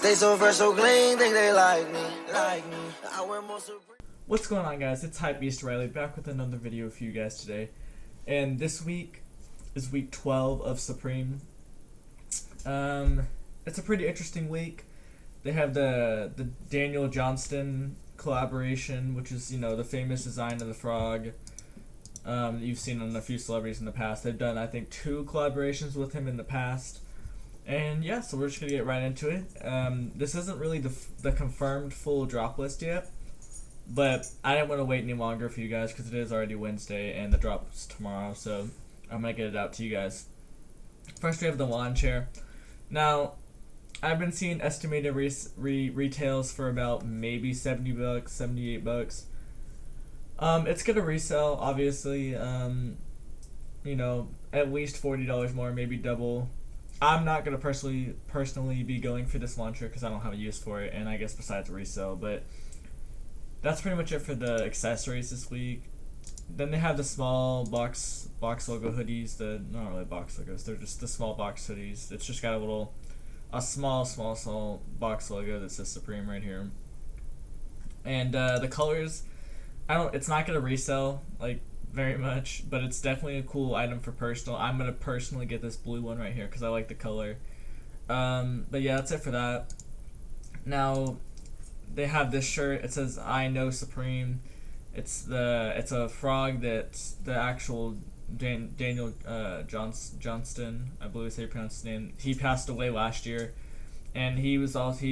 Stay so fresh, so clean, think they like me. I wear more Supreme. What's going on, guys? It's Hypebeast Riley back with another video for you guys today. And this week is week 12 of Supreme. It's a pretty interesting week. They have the Daniel Johnston collaboration, which is, the famous design of the frog. You've seen on a few celebrities in the past. They've done, I think, 2 collaborations with him in the past. And yeah, so we're just gonna get right into it. This isn't really the confirmed full drop list yet, but I didn't want to wait any longer for you guys because it is already Wednesday and the drop's tomorrow, so I'm gonna get it out to you guys. First, we have the lawn chair. Now, I've been seeing estimated retails for about maybe $70, $78. It's gonna resell, obviously. At least $40 more, maybe double. I'm not gonna personally be going for this launcher because I don't have a use for it, and I guess besides resell. But that's pretty much it for the accessories this week. Then they have the small box logo hoodies. Not really box logos. They're just the small box hoodies. It's just got a small box logo that says Supreme right here. And the colors, it's not gonna resell very much, but it's definitely a cool item for personal. I'm gonna personally get this blue one right here because I like the color. But yeah, that's it for that. Now they have this shirt. It says "I know Supreme." It's a frog that's the actual Daniel Johnston, I believe is how you pronounce his name. He passed away last year, and he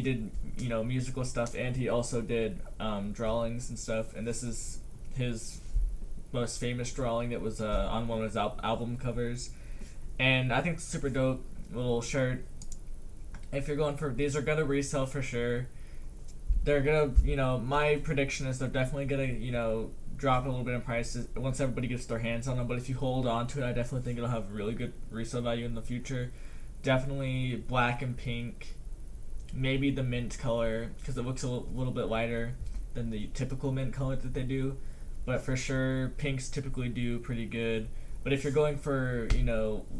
did musical stuff, and he also did drawings and stuff. And this is his most famous drawing that was on one of his album covers, and I think it's a super dope little shirt. If you're going for these, are gonna resell for sure. They're gonna, my prediction is they're definitely gonna, drop a little bit in prices once everybody gets their hands on them. But if you hold on to it, I definitely think it'll have really good resale value in the future. Definitely black and pink, maybe the mint color because it looks a little bit lighter than the typical mint color that they do. But for sure, pinks typically do pretty good. But if you're going for,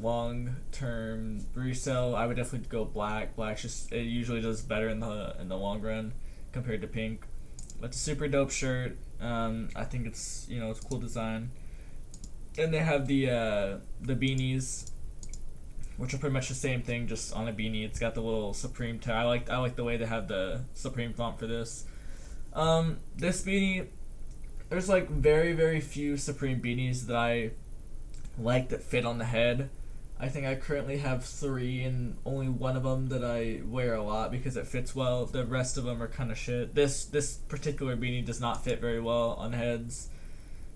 long-term resale, I would definitely go black. It usually does better in the long run compared to pink. But it's a super dope shirt. I think it's it's a cool design. And they have the beanies, which are pretty much the same thing, just on a beanie. It's got the little Supreme tag. I like the way they have the Supreme font for this. This beanie, there's very, very few Supreme beanies that I like that fit on the head. I think I currently have 3, and only one of them that I wear a lot because it fits well. The rest of them are kind of shit. This particular beanie does not fit very well on heads.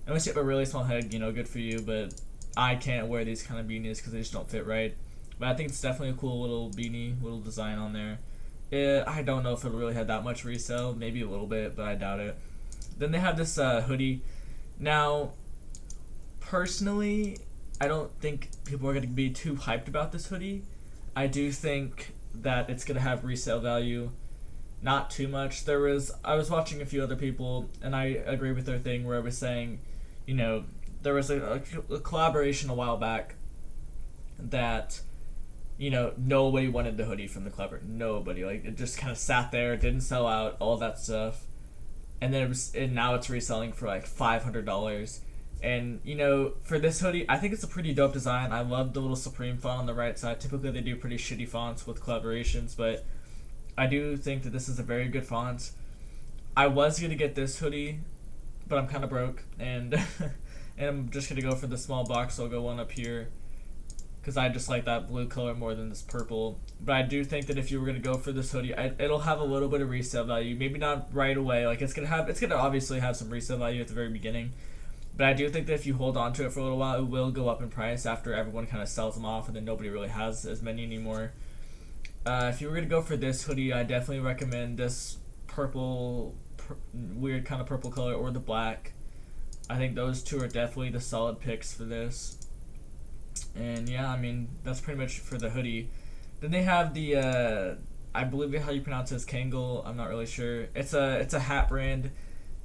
Unless you have a really small head, good for you, but I can't wear these kind of beanies because they just don't fit right. But I think it's definitely a cool little beanie, little design on there. I don't know if it'll really have that much resale, maybe a little bit, but I doubt it. Then they have this hoodie. Now, personally, I don't think people are going to be too hyped about this hoodie. I do think that it's going to have resale value, not too much. I was watching a few other people, and I agree with their thing where I was saying, there was a collaboration a while back that, nobody wanted the hoodie from the collaboration. Nobody. It just kind of sat there, didn't sell out, all that stuff. And then now it's reselling for $500. And for this hoodie, I think it's a pretty dope design. I love the little Supreme font on the right side. Typically they do pretty shitty fonts with collaborations, but I do think that this is a very good font. I was gonna get this hoodie, but I'm kind of broke, and and I'm just gonna go for the small box logo one up here because I just like that blue color more than this purple. But I do think that if you were gonna go for this hoodie, it'll have a little bit of resale value. Maybe not right away. It's gonna obviously have some resale value at the very beginning. But I do think that if you hold on to it for a little while, it will go up in price after everyone kind of sells them off, and then nobody really has as many anymore. If you were gonna go for this hoodie, I definitely recommend this weird kind of purple color, or the black. I think those two are definitely the solid picks for this. And yeah, that's pretty much for the hoodie. Then they have the I believe how you pronounce it is Kangol. I'm not really sure. It's a hat brand.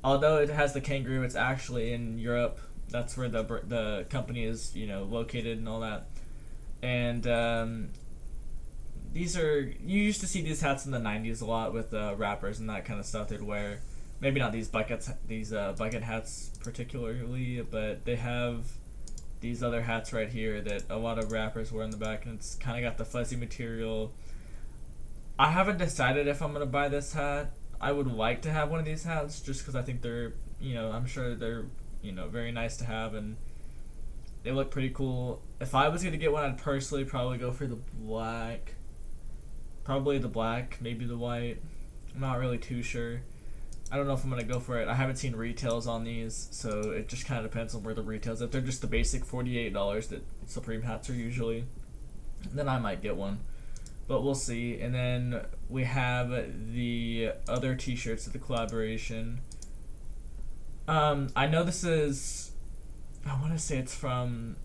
Although it has the kangaroo, it's actually in Europe. That's where the company is, located and all that. And these are, you used to see these hats in the 90s a lot with rappers and that kind of stuff they'd wear. Maybe not these bucket hats particularly, but they have these other hats right here that a lot of rappers wear in the back, and it's kind of got the fuzzy material. I haven't decided if I'm gonna buy this hat. I would like to have one of these hats just because I think they're, I'm sure they're, very nice to have, and they look pretty cool. If I was gonna get one, I'd personally probably go for the black. Probably the black, maybe the white. I'm not really too sure. I don't know if I'm gonna go for it. I haven't seen retails on these, so it just kind of depends on where the retails. If they're just the basic $48 that Supreme hats are usually, then I might get one. But we'll see. And then we have the other t-shirts of the collaboration. I know this is, I want to say it's from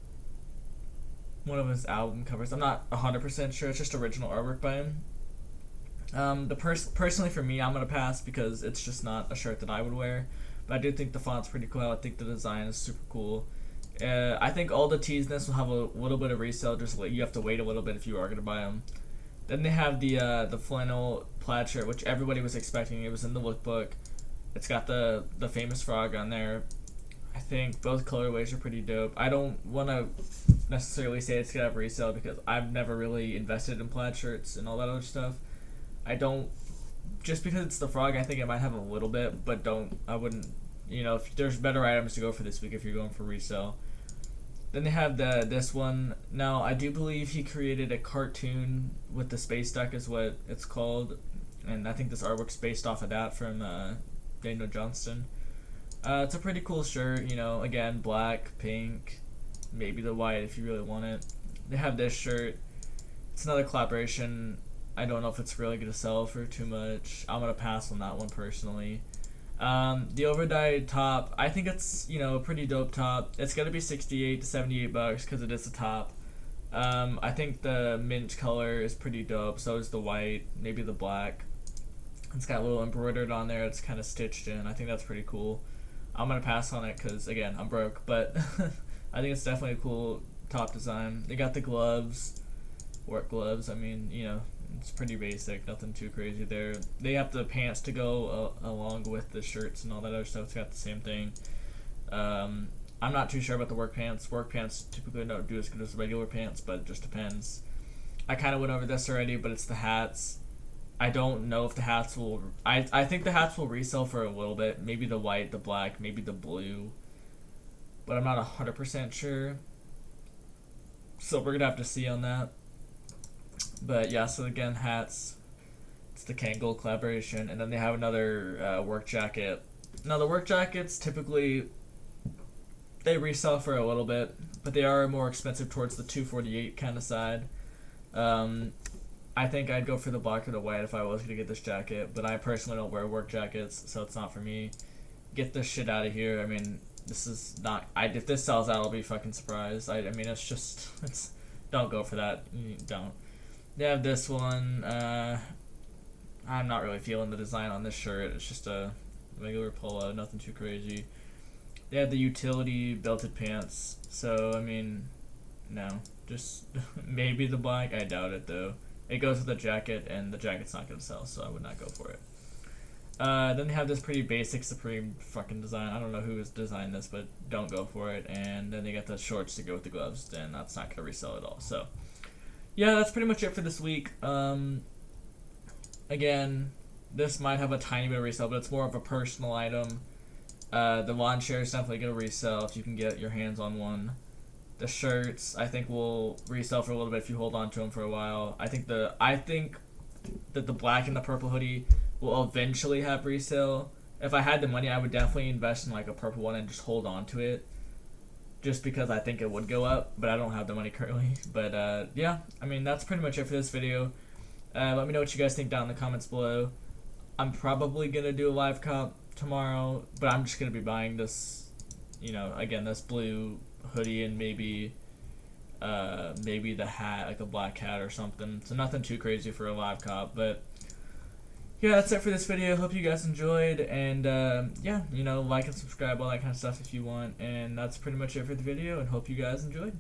one of his album covers. I'm not 100% sure. It's just original artwork by him. Personally for me, I'm gonna pass because it's just not a shirt that I would wear. But I do think the font's pretty cool. I think the design is super cool. I think all the tees in this will have a little bit of resale. Just you have to wait a little bit if you are gonna buy them. Then they have the flannel plaid shirt, which everybody was expecting. It was in the lookbook. It's got the famous frog on there. I think both colorways are pretty dope. I don't want to necessarily say it's gonna have resale because I've never really invested in plaid shirts and all that other stuff. I don't, just because it's the frog, I think it might have a little bit, but I wouldn't, if there's better items to go for this week if you're going for resale. Then they have this one. Now, I do believe he created a cartoon with the space duck is what it's called, and I think this artwork's based off of that from Daniel Johnston. It's a pretty cool shirt, again, black, pink, maybe the white if you really want it. They have this shirt. It's another collaboration. I don't know if it's really going to sell for too much. I'm going to pass on that one personally. The overdyed top, I think it's, a pretty dope top. It's going to be $68 to $78 because it is a top. I think the mint color is pretty dope. So is the white, maybe the black. It's got a little embroidered on there. It's kind of stitched in. I think that's pretty cool. I'm going to pass on it because, again, I'm broke. But I think it's definitely a cool top design. They got the gloves, work gloves. I mean, it's pretty basic, nothing too crazy there. They have the pants to go along with the shirts and all that other stuff. It's got the same thing. I'm not too sure about the work pants. Work pants typically don't do as good as regular pants, but it just depends. I kind of went over this already, but it's the hats. I don't know if the hats will... I think the hats will resell for a little bit. Maybe the white, the black, maybe the blue. But I'm not 100% sure. So we're going to have to see on that. But yeah, so again, hats, it's the Kangol collaboration, and then they have another work jacket. Now the work jackets, typically, they resell for a little bit, but they are more expensive towards the $248 kind of side. I think I'd go for the black or the white if I was going to get this jacket, but I personally don't wear work jackets, so it's not for me. Get this shit out of here. I mean, this is not... if this sells out, I'll be fucking surprised. I mean, it's just... don't go for that. Don't. They have this one. I'm not really feeling the design on this shirt. It's just a regular polo, nothing too crazy. They have the utility belted pants. So, I mean, no. Just maybe the black. I doubt it, though. It goes with the jacket, and the jacket's not going to sell, so I would not go for it. Then they have this pretty basic Supreme fucking design. I don't know who has designed this, but don't go for it. And then they got the shorts to go with the gloves, and that's not going to resell at all. So... yeah, that's pretty much it for this week. Again, this might have a tiny bit of resale, but it's more of a personal item. The lawn chair is definitely going to resell if you can get your hands on one. The shirts, I think, will resell for a little bit if you hold on to them for a while. I think that the black and the purple hoodie will eventually have resale. If I had the money, I would definitely invest in like a purple one and just hold on to it. Just because I think it would go up, but I don't have the money currently. But yeah, I mean, that's pretty much it for this video. Let me know what you guys think down in the comments below. I'm probably going to do a live comp tomorrow, but I'm just going to be buying this, again, this blue hoodie and maybe the hat, like a black hat or something. So nothing too crazy for a live comp, but yeah, that's it for this video. Hope you guys enjoyed, and yeah, like and subscribe, all that kind of stuff if you want, and that's pretty much it for the video, and hope you guys enjoyed.